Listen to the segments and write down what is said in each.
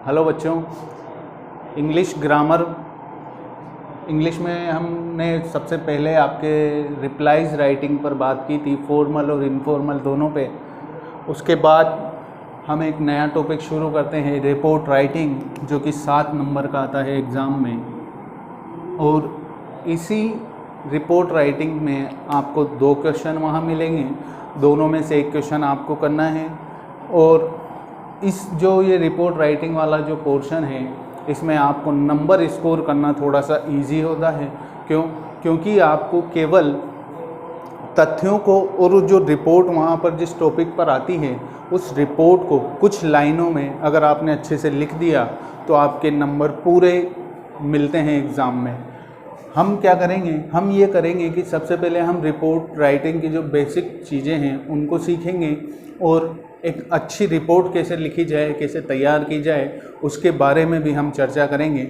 Hello बच्चों, English grammar. English में हमने सबसे पहले आपके रिप्लाइज राइटिंग पर बात की थी, फॉर्मल और इनफॉर्मल दोनों पे। उसके बाद हम एक नया टॉपिक शुरू करते हैं, रिपोर्ट राइटिंग, जो कि 7 नंबर का आता है एग्ज़ाम में। और इसी रिपोर्ट राइटिंग में आपको 2 क्वेश्चन वहाँ मिलेंगे, दोनों में से एक क्वेश्चन आपको करना है। और इस जो ये रिपोर्ट राइटिंग वाला जो पोर्शन है, इसमें आपको नंबर स्कोर करना थोड़ा सा इजी होता है। क्योंकि आपको केवल तथ्यों को और जो रिपोर्ट वहाँ पर जिस टॉपिक पर आती है उस रिपोर्ट को कुछ लाइनों में अगर आपने अच्छे से लिख दिया तो आपके नंबर पूरे मिलते हैं एग्ज़ाम में। हम क्या करेंगे, हम ये करेंगे कि सबसे पहले हम रिपोर्ट राइटिंग की जो बेसिक चीज़ें हैं उनको सीखेंगे और एक अच्छी रिपोर्ट कैसे लिखी जाए, कैसे तैयार की जाए, उसके बारे में भी हम चर्चा करेंगे।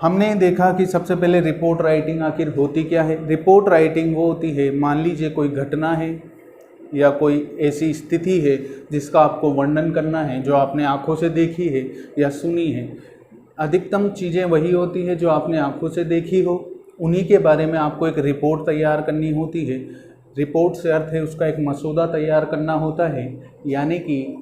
हमने देखा कि सबसे पहले रिपोर्ट राइटिंग आखिर होती क्या है। रिपोर्ट राइटिंग वो होती है, मान लीजिए कोई घटना है या कोई ऐसी स्थिति है जिसका आपको वर्णन करना है, जो आपने आंखों से देखी है या सुनी है। अधिकतम चीज़ें वही होती है जो आपने आंखों से देखी हो, उन्हीं के बारे में आपको एक रिपोर्ट तैयार करनी होती है। रिपोर्ट से अर्थ है उसका एक मसौदा तैयार करना होता है, यानी कि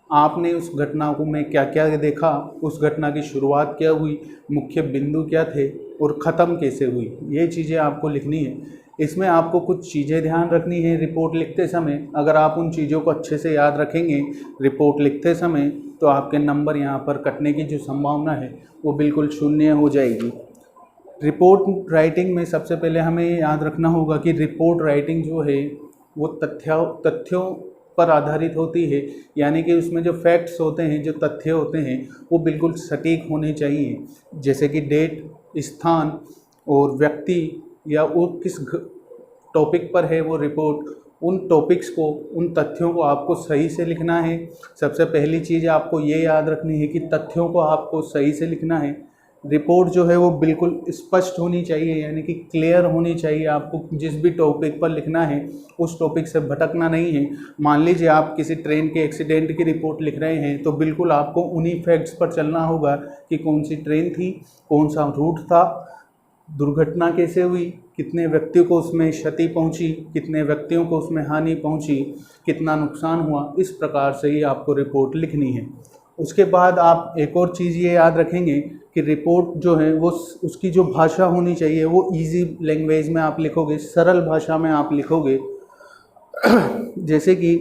आपने उस घटना को में क्या क्या देखा, उस घटना की शुरुआत क्या हुई, मुख्य बिंदु क्या थे और ख़त्म कैसे हुई, ये चीज़ें आपको लिखनी है। इसमें आपको कुछ चीज़ें ध्यान रखनी है रिपोर्ट लिखते समय। अगर आप उन चीज़ों को अच्छे से याद रखेंगे रिपोर्ट लिखते समय, तो आपके नंबर यहाँ पर कटने की जो संभावना है वो बिल्कुल शून्य हो जाएगी। रिपोर्ट राइटिंग में सबसे पहले हमें याद रखना होगा कि रिपोर्ट राइटिंग जो है वो तथ्यों पर आधारित होती है, यानी कि उसमें जो फैक्ट्स होते हैं, जो तथ्य होते हैं, वो बिल्कुल सटीक होने चाहिए। जैसे कि डेट, स्थान और व्यक्ति, या वो किस टॉपिक पर है वो रिपोर्ट, उन टॉपिक्स को, उन तथ्यों को आपको सही से लिखना है। सबसे पहली चीज़ आपको ये याद रखनी है कि तथ्यों को आपको सही से लिखना है। रिपोर्ट जो है वो बिल्कुल स्पष्ट होनी चाहिए, यानी कि क्लियर होनी चाहिए। आपको जिस भी टॉपिक पर लिखना है उस टॉपिक से भटकना नहीं है। मान लीजिए आप किसी ट्रेन के एक्सीडेंट की रिपोर्ट लिख रहे हैं, तो बिल्कुल आपको उन्हीं फैक्ट्स पर चलना होगा कि कौन सी ट्रेन थी, कौन सा रूट था, दुर्घटना कैसे हुई, कितने व्यक्तियों को उसमें क्षति पहुंची, कितने व्यक्तियों को उसमें हानि पहुंची, कितना नुकसान हुआ। इस प्रकार से ही आपको रिपोर्ट लिखनी है। उसके बाद आप एक और चीज़ ये याद रखेंगे कि रिपोर्ट जो है वो उसकी जो भाषा होनी चाहिए वो इजी लैंग्वेज में आप लिखोगे, सरल भाषा में आप लिखोगे। जैसे कि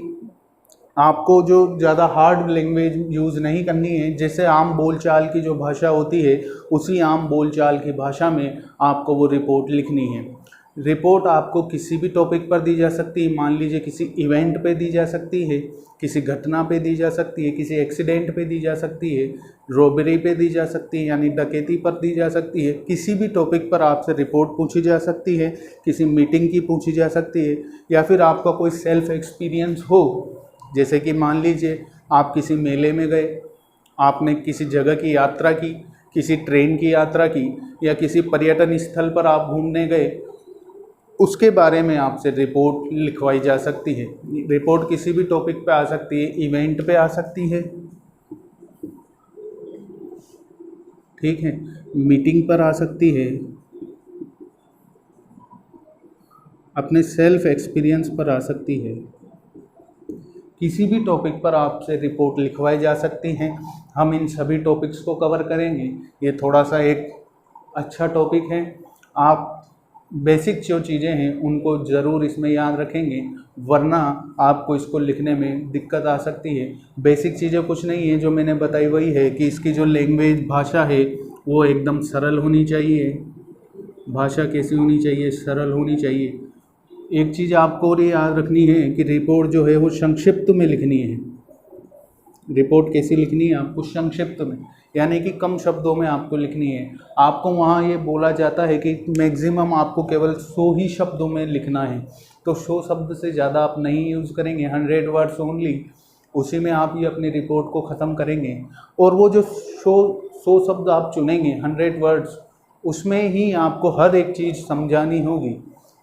आपको जो ज़्यादा हार्ड लैंग्वेज यूज़ नहीं करनी है, जैसे आम बोलचाल की जो भाषा होती है उसी आम बोलचाल की भाषा में आपको वो रिपोर्ट लिखनी है। रिपोर्ट आपको किसी भी टॉपिक पर दी जा सकती है। मान लीजिए किसी इवेंट पे दी जा सकती है, किसी घटना पे दी जा सकती है, किसी एक्सीडेंट पे दी जा सकती है, रॉबरी पे दी जा सकती है यानी डकैती पर दी जा सकती है। किसी भी टॉपिक पर आपसे रिपोर्ट पूछी जा सकती है, किसी मीटिंग की पूछी जा सकती है, या फिर आपका कोई सेल्फ एक्सपीरियंस हो। जैसे कि मान लीजिए आप किसी मेले में गए, आपने किसी जगह की यात्रा की, किसी ट्रेन की यात्रा की, या किसी पर्यटन स्थल पर आप घूमने गए, उसके बारे में आपसे रिपोर्ट लिखवाई जा सकती है। रिपोर्ट किसी भी टॉपिक पे आ सकती है, इवेंट पे आ सकती है, ठीक है, मीटिंग पर आ सकती है, अपने सेल्फ एक्सपीरियंस पर आ सकती है। किसी भी टॉपिक पर आपसे रिपोर्ट लिखवाई जा सकती हैं। हम इन सभी टॉपिक्स को कवर करेंगे। ये थोड़ा सा एक अच्छा टॉपिक है। आप बेसिक जो चीज़ें हैं उनको ज़रूर इसमें याद रखेंगे, वरना आपको इसको लिखने में दिक्कत आ सकती है। बेसिक चीज़ें कुछ नहीं है, जो मैंने बताई वही है कि इसकी जो लैंग्वेज भाषा है वो एकदम सरल होनी चाहिए। भाषा कैसी होनी चाहिए? सरल होनी चाहिए। एक चीज़ आपको और याद रखनी है कि रिपोर्ट जो है वो संक्षिप्त में लिखनी है। रिपोर्ट कैसी लिखनी है? आपको संक्षिप्त में, यानी कि कम शब्दों में आपको लिखनी है। आपको वहाँ ये बोला जाता है कि मैक्सिमम आपको केवल 100 ही शब्दों में लिखना है, तो 100 शब्द से ज़्यादा आप नहीं यूज़ करेंगे, 100 वर्ड्स ओनली। उसी में आप ये अपनी रिपोर्ट को ख़त्म करेंगे। और वो जो 100 शब्द आप चुनेंगे, 100 वर्ड्स, उसमें ही आपको हर एक चीज़ समझानी होगी।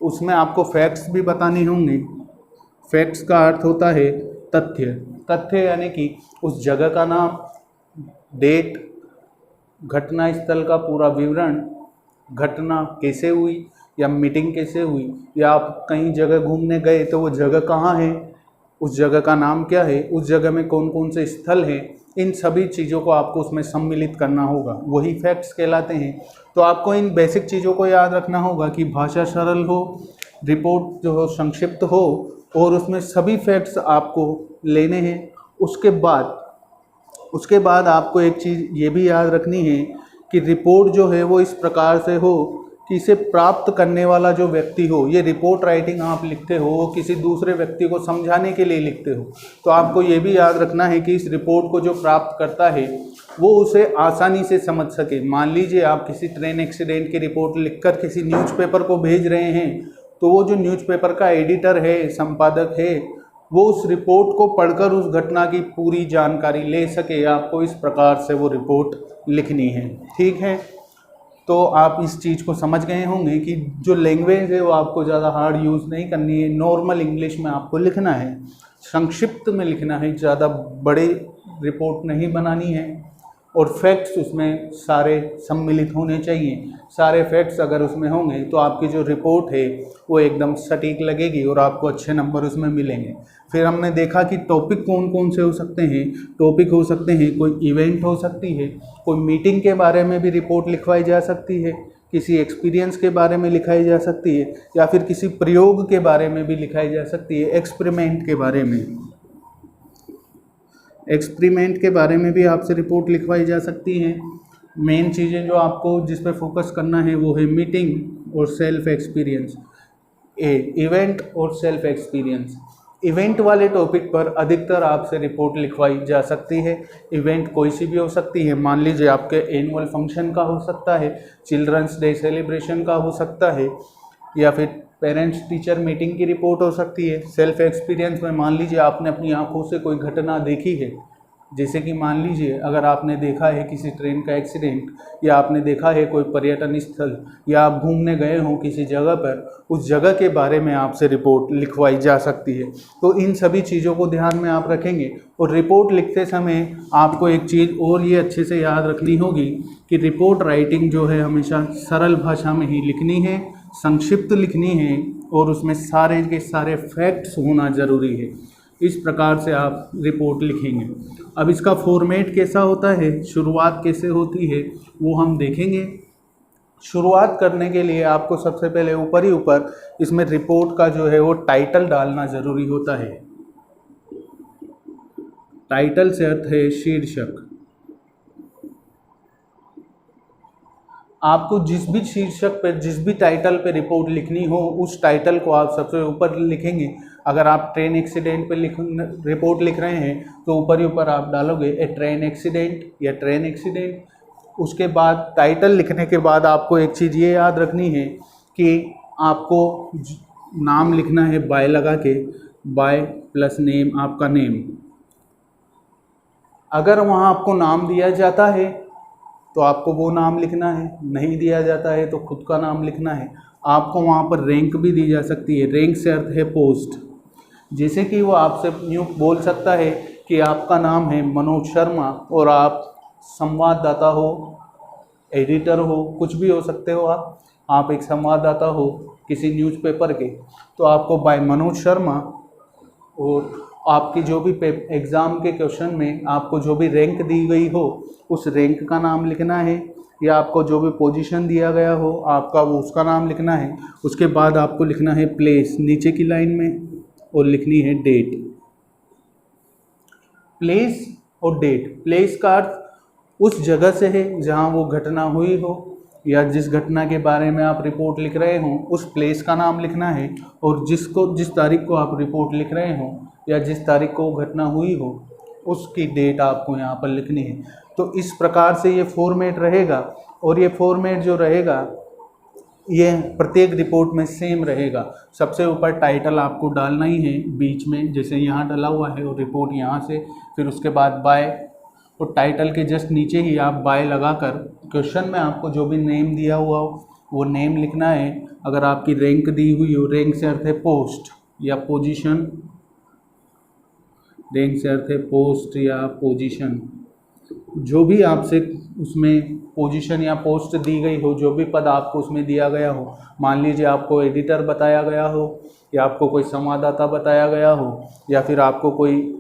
उसमें आपको फैक्ट्स भी बताने होंगे। फैक्ट्स का अर्थ होता है तथ्य। तथ्य यानी कि उस जगह का नाम, डेट, घटना स्थल का पूरा विवरण, घटना कैसे हुई या मीटिंग कैसे हुई, या आप कहीं जगह घूमने गए तो वो जगह कहाँ है, उस जगह का नाम क्या है, उस जगह में कौन कौन से स्थल हैं, इन सभी चीज़ों को आपको उसमें सम्मिलित करना होगा, वही फैक्ट्स कहलाते हैं। तो आपको इन बेसिक चीज़ों को याद रखना होगा कि भाषा सरल हो, रिपोर्ट जो हो संक्षिप्त हो, और उसमें सभी फैक्ट्स आपको लेने हैं। उसके बाद आपको एक चीज़ ये भी याद रखनी है कि रिपोर्ट जो है वो इस प्रकार से हो कि इसे प्राप्त करने वाला जो व्यक्ति हो, ये रिपोर्ट राइटिंग आप लिखते हो वो किसी दूसरे व्यक्ति को समझाने के लिए लिखते हो, तो आपको ये भी याद रखना है कि इस रिपोर्ट को जो प्राप्त करता है वो उसे आसानी से समझ सके। मान लीजिए आप किसी ट्रेन एक्सीडेंट की रिपोर्ट लिखकर किसी न्यूज़पेपर को भेज रहे हैं, तो वो जो न्यूज़पेपर का एडिटर है, संपादक है, वो उस रिपोर्ट को पढ़कर उस घटना की पूरी जानकारी ले सके। आपको इस प्रकार से वो रिपोर्ट लिखनी है। ठीक है, तो आप इस चीज़ को समझ गए होंगे कि जो लैंग्वेज है वो आपको ज़्यादा हार्ड यूज़ नहीं करनी है, नॉर्मल इंग्लिश में आपको लिखना है, संक्षिप्त में लिखना है, ज़्यादा बड़े रिपोर्ट नहीं बनानी है, और फैक्ट्स उसमें सारे सम्मिलित होने चाहिए। सारे फैक्ट्स अगर उसमें होंगे तो आपकी जो रिपोर्ट है वो एकदम सटीक लगेगी और आपको अच्छे नंबर उसमें मिलेंगे। फिर हमने देखा कि टॉपिक कौन कौन से हो सकते हैं। टॉपिक हो सकते हैं, कोई इवेंट हो सकती है, कोई मीटिंग के बारे में भी रिपोर्ट लिखवाई जा सकती है, किसी एक्सपीरियंस के बारे में लिखाई जा सकती है, या फिर किसी प्रयोग के बारे में भी लिखाई जा सकती है, एक्सपेरिमेंट के बारे में। एक्सपेरिमेंट के बारे में भी आपसे रिपोर्ट लिखवाई जा सकती हैं। मेन चीज़ें जो आपको जिस पे फोकस करना है वो है मीटिंग और सेल्फ एक्सपीरियंस, इवेंट और सेल्फ एक्सपीरियंस। इवेंट वाले टॉपिक पर अधिकतर आपसे रिपोर्ट लिखवाई जा सकती है। इवेंट कोई सी भी हो सकती है, मान लीजिए आपके एनुअल फंक्शन का हो सकता है, चिल्ड्रंस डे सेलिब्रेशन का हो सकता है, या फिर पेरेंट्स टीचर मीटिंग की रिपोर्ट हो सकती है। सेल्फ एक्सपीरियंस में मान लीजिए आपने अपनी आंखों से कोई घटना देखी है, जैसे कि मान लीजिए अगर आपने देखा है किसी ट्रेन का एक्सीडेंट, या आपने देखा है कोई पर्यटन स्थल, या आप घूमने गए हों किसी जगह पर, उस जगह के बारे में आपसे रिपोर्ट लिखवाई जा सकती है। तो इन सभी चीज़ों को ध्यान में आप रखेंगे। और रिपोर्ट लिखते समय आपको एक चीज़ और ये अच्छे से याद रखनी होगी कि रिपोर्ट राइटिंग जो है हमेशा सरल भाषा में ही लिखनी है, संक्षिप्त लिखनी है, और उसमें सारे के सारे फैक्ट्स होना ज़रूरी है। इस प्रकार से आप रिपोर्ट लिखेंगे। अब इसका फॉर्मेट कैसा होता है, शुरुआत कैसे होती है, वो हम देखेंगे। शुरुआत करने के लिए आपको सबसे पहले ऊपर ही ऊपर इसमें रिपोर्ट का जो है वो टाइटल डालना ज़रूरी होता है। टाइटल से अर्थ है शीर्षक। आपको जिस भी शीर्षक पर, जिस भी टाइटल पे रिपोर्ट लिखनी हो, उस टाइटल को आप सबसे ऊपर लिखेंगे। अगर आप ट्रेन एक्सीडेंट पे रिपोर्ट लिख रहे हैं तो ऊपर ही ऊपर आप डालोगे ए ट्रेन एक्सीडेंट या ट्रेन एक्सीडेंट। उसके बाद टाइटल लिखने के बाद आपको एक चीज़ ये याद रखनी है कि आपको नाम लिखना है बाय लगा के, बाय प्लस नेम, आपका नेम। अगर वहाँ आपको नाम दिया जाता है तो आपको वो नाम लिखना है, नहीं दिया जाता है तो खुद का नाम लिखना है। आपको वहाँ पर रैंक भी दी जा सकती है। रैंक से अर्थ है पोस्ट। जैसे कि वो आपसे यूँ बोल सकता है कि आपका नाम है मनोज शर्मा और आप संवाददाता हो, एडिटर हो, कुछ भी हो सकते हो आप एक संवाददाता हो किसी न्यूज़पेपर के, तो आपको बाय मनोज शर्मा, और आपकी जो भी एग्ज़ाम के क्वेश्चन में आपको जो भी रैंक दी गई हो उस रैंक का नाम लिखना है, या आपको जो भी पोजीशन दिया गया हो आपका वो उसका नाम लिखना है। उसके बाद आपको लिखना है प्लेस नीचे की लाइन में, और लिखनी है डेट। प्लेस और डेट। प्लेस का अर्थ उस जगह से है जहाँ वो घटना हुई हो, या जिस घटना के बारे में आप रिपोर्ट लिख रहे हो उस प्लेस का नाम लिखना है, और जिस तारीख को आप रिपोर्ट लिख रहे हो या जिस तारीख को घटना हुई हो उसकी डेट आपको यहाँ पर लिखनी है। तो इस प्रकार से ये फॉर्मेट रहेगा, और ये फॉर्मेट जो रहेगा ये प्रत्येक रिपोर्ट में सेम रहेगा। सबसे ऊपर टाइटल आपको डालना ही है बीच में, जैसे यहाँ डाला हुआ है, और रिपोर्ट यहाँ से, फिर उसके बाद बाय, और टाइटल के जस्ट नीचे ही आप बाय लगाकर क्वेश्चन में आपको जो भी नेम दिया हुआ हो वो नेम लिखना है। अगर आपकी रैंक दी हुई हो, रैंक से अर्थ है पोस्ट या पोजीशन, रैंक से अर्थ है पोस्ट या पोजीशन, जो भी आपसे उसमें पोजीशन या पोस्ट दी गई हो, जो भी पद आपको उसमें दिया गया हो, मान लीजिए आपको एडिटर बताया गया हो, या आपको कोई संवाददाता बताया गया हो, या फिर आपको कोई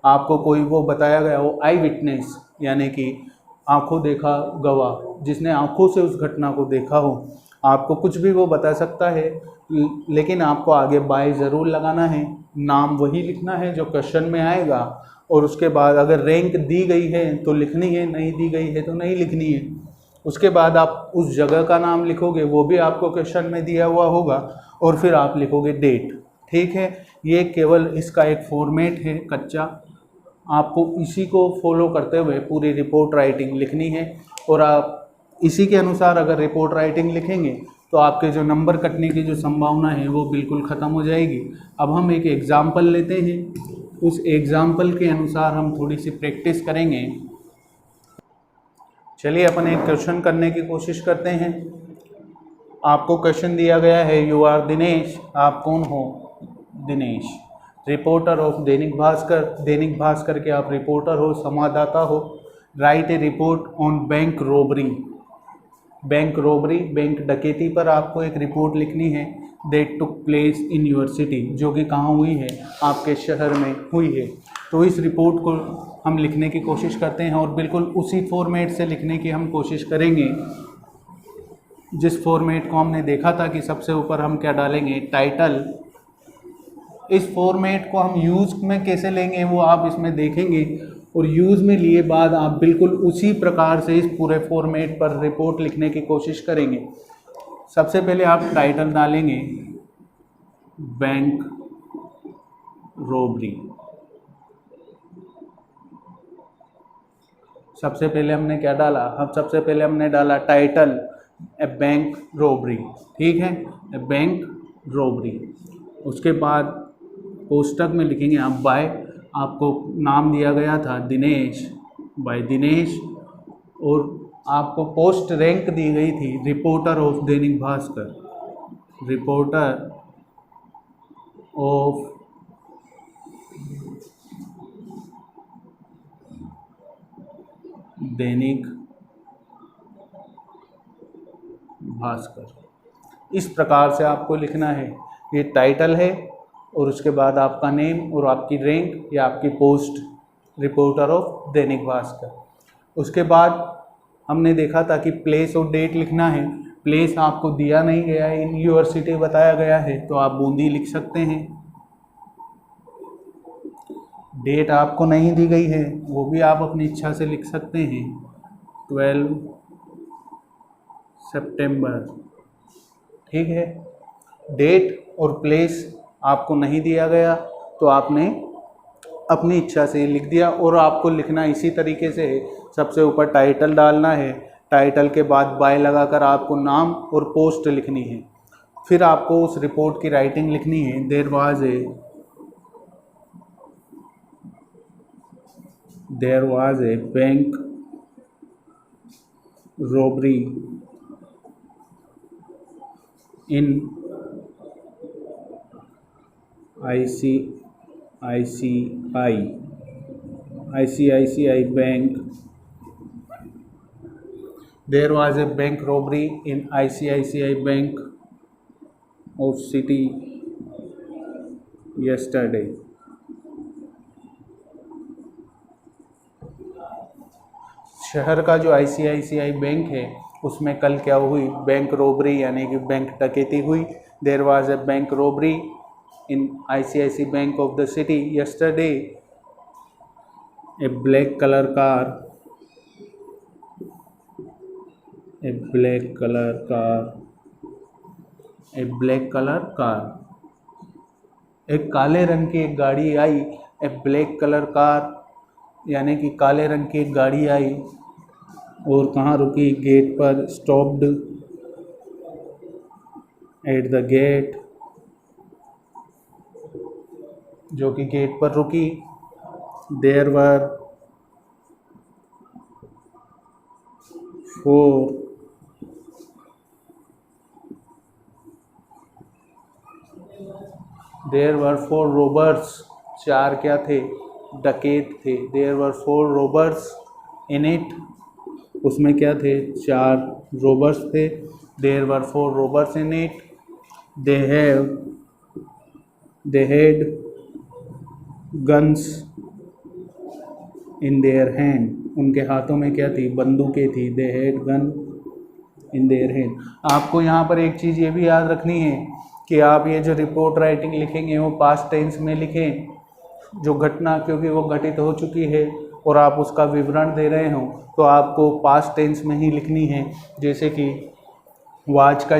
आपको कोई वो बताया गया हो, आई विटनेस यानी कि आंखों देखा गवाह, जिसने आंखों से उस घटना को देखा हो, आपको कुछ भी वो बता सकता है। लेकिन आपको आगे बाय ज़रूर लगाना है, नाम वही लिखना है जो क्वेश्चन में आएगा, और उसके बाद अगर रैंक दी गई है तो लिखनी है, नहीं दी गई है तो नहीं लिखनी है। उसके बाद आप उस जगह का नाम लिखोगे, वो भी आपको क्वेश्चन में दिया हुआ होगा, और फिर आप लिखोगे डेट। ठीक है, ये केवल इसका एक फॉर्मेट है कच्चा, आपको इसी को फॉलो करते हुए पूरी रिपोर्ट राइटिंग लिखनी है, और आप इसी के अनुसार अगर रिपोर्ट राइटिंग लिखेंगे तो आपके जो नंबर कटने की जो संभावना है वो बिल्कुल ख़त्म हो जाएगी। अब हम एक एग्ज़ाम्पल लेते हैं, उस एग्ज़ाम्पल के अनुसार हम थोड़ी सी प्रैक्टिस करेंगे। चलिए अपन एक क्वेश्चन करने की कोशिश करते हैं। आपको क्वेश्चन दिया गया है, यू आर दिनेश, आप कौन हो? दिनेश, रिपोर्टर ऑफ दैनिक भास्कर, दैनिक भास्कर के आप रिपोर्टर हो, संवाददाता हो। Right A report on bank robbery, bank robbery, bank डकैती पर आपको एक रिपोर्ट लिखनी है। That took place in your city, जो कि कहाँ हुई है? आपके शहर में हुई है। तो इस रिपोर्ट को हम लिखने की कोशिश करते हैं, और बिल्कुल उसी फॉर्मेट से लिखने की हम कोशिश करेंगे जिस फॉर्मेट को हमने देखा था कि सबसे ऊपर हम क्या डालेंगे? टाइटल। इस फॉर्मेट को हम यूज़ में कैसे लेंगे वो आप इसमें देखेंगे, और यूज़ में लिए बाद आप बिल्कुल उसी प्रकार से इस पूरे फॉर्मेट पर रिपोर्ट लिखने की कोशिश करेंगे। सबसे पहले आप टाइटल डालेंगे बैंक रोबरी। सबसे पहले हमने क्या डाला? सबसे पहले हमने डाला टाइटल ए बैंक रोबरी। ठीक है, ए बैंक रोबरी। उसके बाद कोष्टक में लिखेंगे आप बाय, आपको नाम दिया गया था दिनेश, बाय दिनेश, और आपको पोस्ट रैंक दी गई थी reporter of Dainik Bhaskar, reporter of Dainik Bhaskar. इस प्रकार से आपको लिखना है। ये टाइटल है, और उसके बाद आपका नेम और आपकी रैंक या आपकी post, reporter of Dainik Bhaskar. उसके बाद हमने देखा था कि प्लेस और डेट लिखना है। प्लेस आपको दिया नहीं गया है, यूनिवर्सिटी बताया गया है, तो आप बूंदी लिख सकते हैं। डेट आपको नहीं दी गई है, वो भी आप अपनी इच्छा से लिख सकते हैं, 12 सितंबर। ठीक है, डेट और प्लेस आपको नहीं दिया गया तो आपने अपनी इच्छा से लिख दिया, और आपको लिखना इसी तरीके से है। सबसे ऊपर टाइटल डालना है, टाइटल के बाद बाय लगाकर आपको नाम और पोस्ट लिखनी है। फिर आपको उस रिपोर्ट की राइटिंग लिखनी है। There was a bank robbery in ICICI bank. There was a bank robbery in ICICI bank of city yesterday. शहर का जो ICICI बैंक है उसमें कल क्या हुई? बैंक रोबरी यानी कि बैंक डकैती हुई। There was a bank robbery in ICICI bank of the city yesterday. A black color car, a black color car, a black color car, एक काले रंग की एक गाड़ी आई। ए ब्लैक कलर कार यानी कि काले रंग की एक गाड़ी आई, और कहाँ रुकी? गेट पर। स्टॉप्ड एट द गेट, जो कि गेट पर रुकी। देयर वर 4 रोबर्स, 4 क्या थे? डकैत थे। There were 4 robbers in it, उसमें क्या थे, 4 रोबर्स थे। There were 4 robbers in it. They had guns in their hand, उनके हाथों में क्या थी, बंदूकें थी। They had gun in their hand. आपको यहाँ पर एक चीज़ ये भी याद रखनी है कि आप ये जो रिपोर्ट राइटिंग लिखेंगे वो पास्ट टेंस में लिखें, जो घटना क्योंकि वो घटित हो चुकी है और आप उसका विवरण दे रहे हो तो आपको पास्ट टेंस में ही लिखनी है। जैसे कि वाच का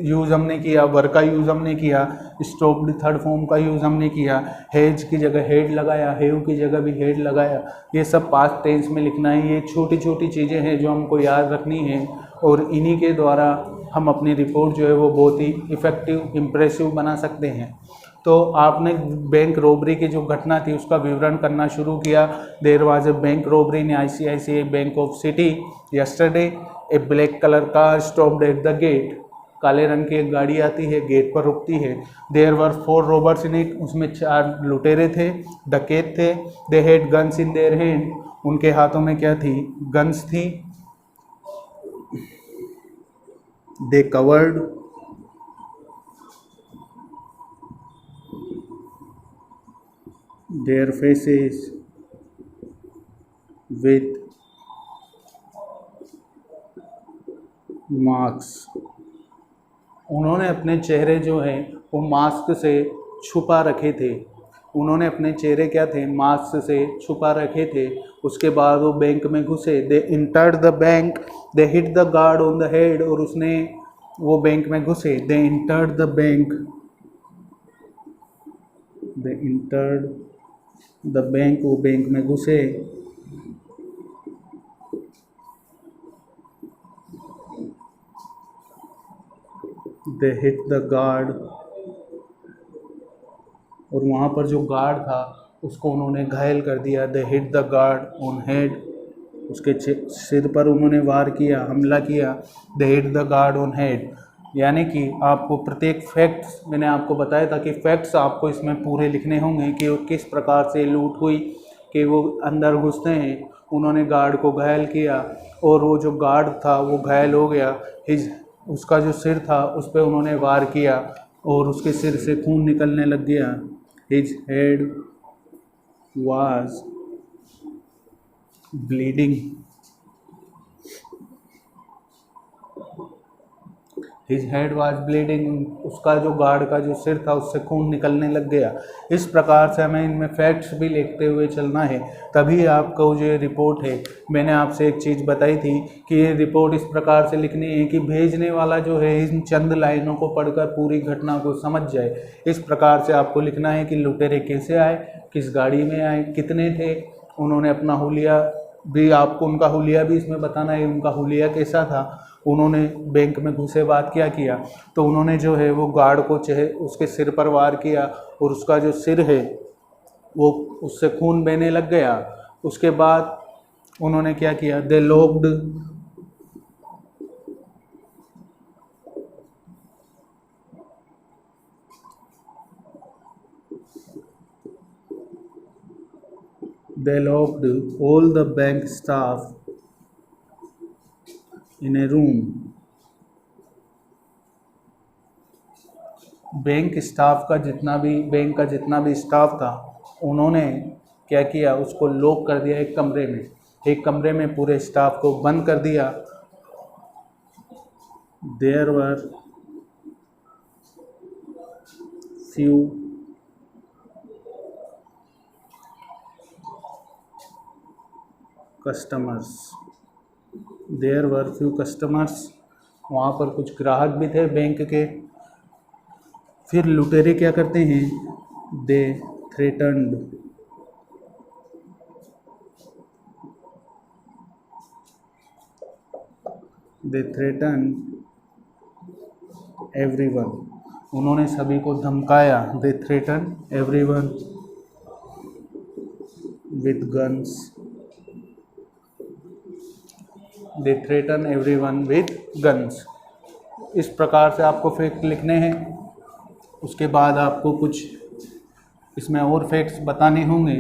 यूज़ हमने किया, वर का यूज़ हमने किया, स्टॉप्ड थर्ड फॉर्म का यूज़ हमने किया, हैज की जगह हेड लगाया, हैव की जगह भी हेड लगाया। ये सब पास्ट टेंस में लिखना है। ये छोटी छोटी चीज़ें हैं जो हमको याद रखनी है और इन्हीं के द्वारा हम अपनी रिपोर्ट जो है वो बहुत ही इफ़ेक्टिव, इम्प्रेसिव बना सकते हैं। तो आपने बैंक रॉबरी की जो घटना थी उसका विवरण करना शुरू किया। There was a bank robbery in ICICI bank of city yesterday. A black colour car stopped at the gate, काले रंग की एक गाड़ी आती है, गेट पर रुकती है। There were 4 robbers in it, उसमें 4 लुटेरे थे, डकैत थे। They had guns in their hand, उनके हाथों में क्या थी, गन्स थी। They covered their faces with masks, उन्होंने अपने चेहरे जो हैं वो मास्क से छुपा रखे थे। उन्होंने अपने चेहरे क्या थे, मास्क से छुपा रखे थे। उसके बाद वो बैंक में घुसे। They entered the bank, they hit the guard on the head, और उसने वो बैंक में घुसे। They entered the bank, they entered the bank, वो बैंक में घुसे। दे हिट द गार्ड, और वहाँ पर जो गार्ड था उसको उन्होंने घायल कर दिया। They hit the guard on head, उसके सिर पर उन्होंने वार किया, हमला किया। They hit the guard on head, यानी कि आपको प्रत्येक फैक्ट्स, मैंने आपको बताया था कि फैक्ट्स आपको इसमें पूरे लिखने होंगे कि वो किस प्रकार से लूट हुई, कि वो अंदर घुसते हैं, उन्होंने गार्ड को घायल किया और वो जो गार्ड था वो घायल हो गया। उसका जो सिर था उस पर उन्होंने वार किया और उसके सिर से खून निकलने लग गया। His head was bleeding, his head was bleeding, उसका जो गार्ड का जो सिर था उससे खून निकलने लग गया। इस प्रकार से हमें इनमें फैक्ट्स भी लिखते हुए चलना है, तभी आपको जो ये रिपोर्ट है, मैंने आपसे एक चीज़ बताई थी कि ये रिपोर्ट इस प्रकार से लिखनी है कि भेजने वाला जो है इन चंद लाइनों को पढ़कर पूरी घटना को समझ जाए। इस प्रकार से आपको लिखना है कि लुटेरे कैसे आए, किस गाड़ी में आए, कितने थे, उन्होंने अपना हुलिया भी, आपको उनका हुलिया भी इसमें बताना है, उनका हुलिया कैसा था, उन्होंने बैंक में घुसे बाद क्या किया। तो उन्होंने जो है वो गार्ड को उसके सिर पर वार किया और उसका जो सिर है वो उससे खून बहने लग गया। उसके बाद उन्होंने क्या किया, they locked all the bank staff in a room। Bank staff का जितना भी, बैंक का जितना भी स्टाफ था उन्होंने क्या किया, उसको लॉक कर दिया एक कमरे में। एक कमरे में पूरे स्टाफ को बंद कर दिया। There were few customers, there were few customers, वहाँ पर कुछ ग्राहक भी थे बैंक के। फिर लुटेरे क्या करते हैं, दे थ्रेटन्ड, दे थ्रेटन एवरीवन, उन्होंने सभी को धमकाया। They threaten everyone with guns, they threaten everyone with guns. इस प्रकार से आपको फैक्ट लिखने हैं। उसके बाद आपको कुछ इसमें और फैक्ट्स बताने होंगे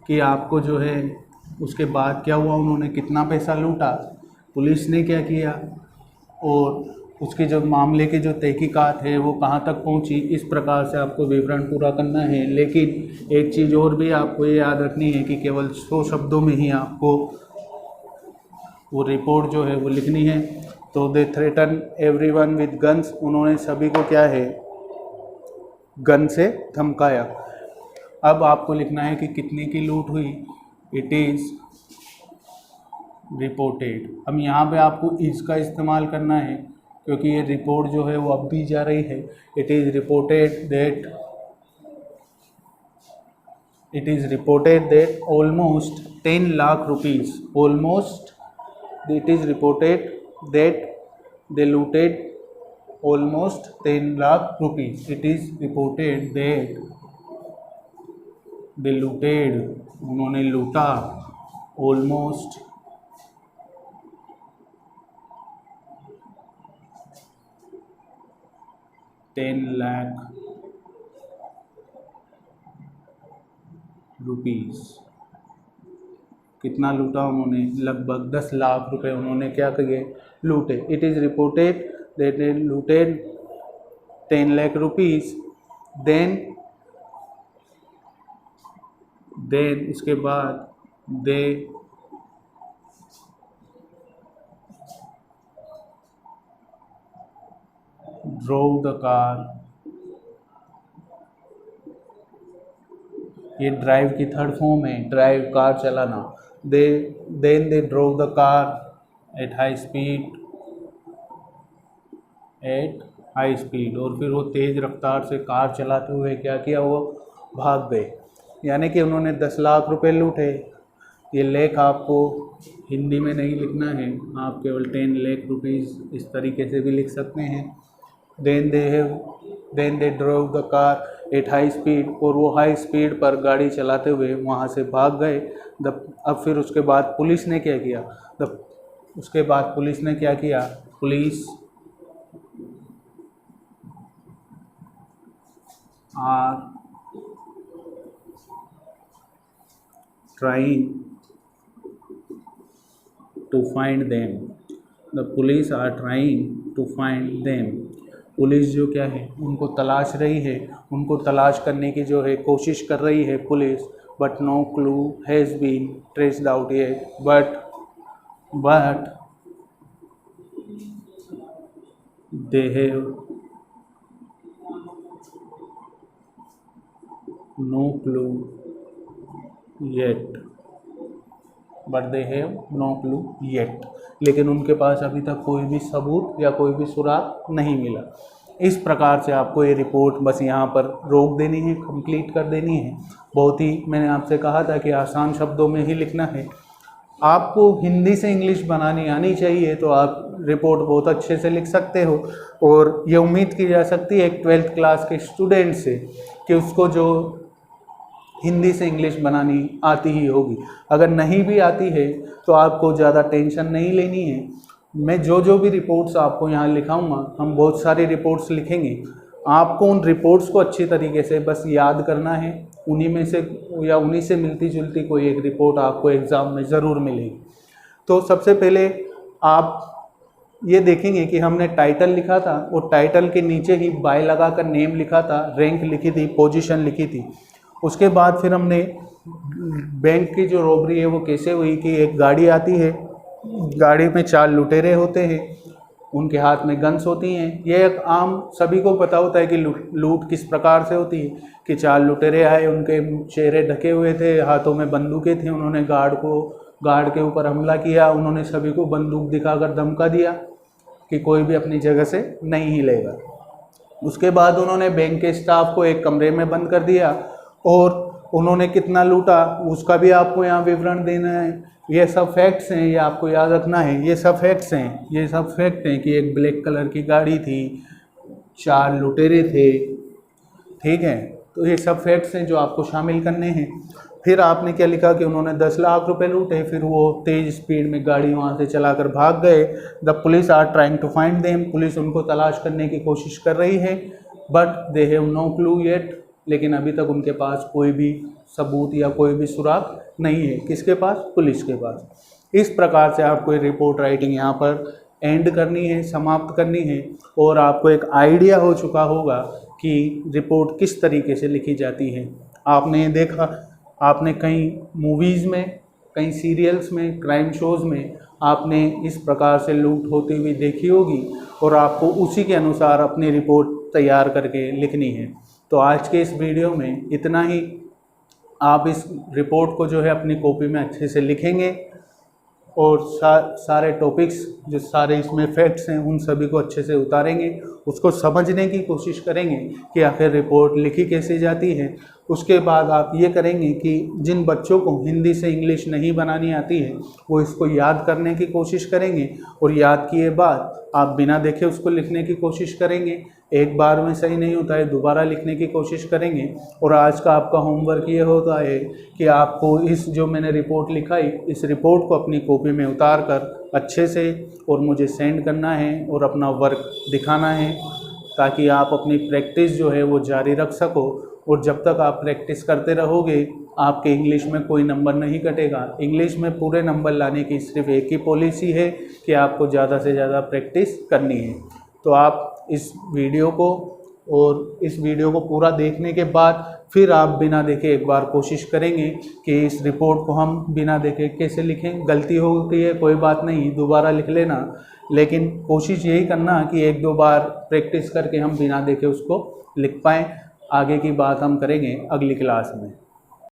कि आपको जो है उसके बाद क्या हुआ, उन्होंने कितना पैसा लूटा, पुलिस ने क्या किया, और उसके जो मामले की जो तहकीकात है वो कहाँ तक पहुँची। इस प्रकार से आपको विवरण पूरा करना है। लेकिन एक चीज़ और भी आपको ये याद रखनी है कि केवल 100 शब्दों में ही आपको वो रिपोर्ट जो है वो लिखनी है। तो they threaten everyone with guns, उन्होंने सभी को क्या है, गन से धमकाया। अब आपको लिखना है कि कितने की लूट हुई। It is reported. अब यहाँ पे आपको इज़ का इस्तेमाल करना है क्योंकि ये रिपोर्ट जो है वो अब दी जा रही है। It is reported that almost 10 lakh rupees, almost it is reported that they looted almost 10 lakh rupees. It is reported that they looted, उन्होंने लूटा, almost 10 lakh रुपीज़। कितना लूटा उन्होंने, लगभग 10 लाख रुपए उन्होंने क्या किए, लूटे। It is reported that they लूटेड 10 लाख रुपीज़। देन इसके बाद दे ड्रोव द कार, ये ड्राइव की थर्ड फॉर्म है, ड्राइव कार चलाना। Then they drove the car at high speed, और फिर वो तेज़ रफ्तार से कार चलाते हुए क्या किया, वो भाग गए। यानी कि उन्होंने 10 लाख रुपए लूटे। ये लेख आपको हिंदी में नहीं लिखना है, आप केवल 10 लाख रुपीज़ इस तरीके से भी लिख सकते हैं। Then they drove the car at high speed, और वो हाई स्पीड पर गाड़ी चलाते हुए वहाँ से भाग गए। अब फिर उसके बाद पुलिस ने क्या किया, police are trying to find them, the police are trying to find them. Police जो क्या है, उनको तलाश रही है, उनको तलाश करने की जो है कोशिश कर रही है police. But no clue has been traced out yet, but they have no clue yet, लेकिन उनके पास अभी तक कोई भी सबूत या कोई भी सुराग नहीं मिला। इस प्रकार से आपको ये रिपोर्ट बस यहाँ पर रोक देनी है, कंप्लीट कर देनी है। बहुत ही, मैंने आपसे कहा था कि आसान शब्दों में ही लिखना है। आपको हिंदी से इंग्लिश बनानी आनी चाहिए तो आप रिपोर्ट बहुत अच्छे से लिख सकते हो। और ये उम्मीद की जा सकती है एक 12th क्लास के स्टूडेंट से कि उसको जो हिंदी से इंग्लिश बनानी आती ही होगी। अगर नहीं भी आती है तो आपको ज़्यादा टेंशन नहीं लेनी है। मैं जो भी रिपोर्ट्स आपको यहाँ लिखाऊंगा, हम बहुत सारी रिपोर्ट्स लिखेंगे, आपको उन रिपोर्ट्स को अच्छी तरीके से बस याद करना है। उन्हीं में से या उन्हीं से मिलती जुलती कोई एक रिपोर्ट आपको एग्ज़ाम में ज़रूर मिलेगी। तो सबसे पहले आप ये देखेंगे कि हमने टाइटल लिखा था और टाइटल के नीचे ही बाय लगाकर नेम लिखा था, रैंक लिखी थी, पोजीशन लिखी थी। उसके बाद फिर हमने बैंक की जो रॉबरी है वो कैसे हुई कि एक गाड़ी आती है, गाड़ी में 4 लुटेरे होते हैं, उनके हाथ में गन्स होती हैं। ये एक आम सभी को पता होता है कि लूट किस प्रकार से होती है कि 4 लुटेरे आए, उनके चेहरे ढके हुए थे, हाथों में बंदूकें थी, उन्होंने गार्ड के ऊपर हमला किया, उन्होंने सभी को बंदूक दिखाकर धमका दिया कि कोई भी अपनी जगह से नहीं हिलेगा। उसके बाद उन्होंने बैंक के स्टाफ को एक कमरे में बंद कर दिया और उन्होंने कितना लूटा उसका भी आपको यहाँ विवरण देना है। ये सब फैक्ट्स हैं, ये आपको याद रखना है। ये सब फैक्ट हैं कि एक ब्लैक कलर की गाड़ी थी, 4 लुटेरे थे, ठीक है। तो ये सब फैक्ट्स हैं जो आपको शामिल करने हैं। फिर आपने क्या लिखा कि उन्होंने 10 लाख रुपए लूटे, फिर वो तेज़ स्पीड में गाड़ी वहाँ से चलाकर भाग गए। The police are trying to find them, police उनको तलाश करने की कोशिश कर रही है। But they have no clue yet, लेकिन अभी तक उनके पास कोई भी सबूत या कोई भी सुराग नहीं है। किसके पास? पुलिस के पास। इस प्रकार से आपको ये रिपोर्ट राइटिंग यहाँ पर एंड करनी है, समाप्त करनी है, और आपको एक आइडिया हो चुका होगा कि रिपोर्ट किस तरीके से लिखी जाती है। आपने देखा, आपने कई मूवीज़ में, कई सीरियल्स में, क्राइम शोज़ में आपने इस प्रकार से लूट होती हुई देखी होगी, और आपको उसी के अनुसार अपनी रिपोर्ट तैयार करके लिखनी है। तो आज के इस वीडियो में इतना ही। आप इस रिपोर्ट को जो है अपनी कॉपी में अच्छे से लिखेंगे, और सारे टॉपिक्स, जो सारे इसमें फैक्ट्स हैं, उन सभी को अच्छे से उतारेंगे, उसको समझने की कोशिश करेंगे कि आखिर रिपोर्ट लिखी कैसे जाती है। उसके बाद आप ये करेंगे कि जिन बच्चों को हिंदी से इंग्लिश नहीं बनानी आती है, वो इसको याद करने की कोशिश करेंगे, और याद किए बाद आप बिना देखे उसको लिखने की कोशिश करेंगे। एक बार में सही नहीं होता है, दोबारा लिखने की कोशिश करेंगे। और आज का आपका होमवर्क ये होता है कि आपको इस जो मैंने रिपोर्ट लिखाई, इस रिपोर्ट को अपनी कॉपी में उतार कर अच्छे से और मुझे सेंड करना है, और अपना वर्क दिखाना है, ताकि आप अपनी प्रैक्टिस जो है वो जारी रख सको। और जब तक आप प्रैक्टिस करते रहोगे, आपके इंग्लिश में कोई नंबर नहीं कटेगा। इंग्लिश में पूरे नंबर लाने की सिर्फ एक ही पॉलिसी है कि आपको ज़्यादा से ज़्यादा प्रैक्टिस करनी है। तो आप इस वीडियो को पूरा देखने के बाद फिर आप बिना देखे एक बार कोशिश करेंगे कि इस रिपोर्ट को हम बिना देखे कैसे लिखें। गलती होती है, कोई बात नहीं, दोबारा लिख लेना, लेकिन कोशिश यही करना कि एक दो बार प्रैक्टिस करके हम बिना देखे उसको लिख पाएँ। आगे की बात हम करेंगे अगली क्लास में।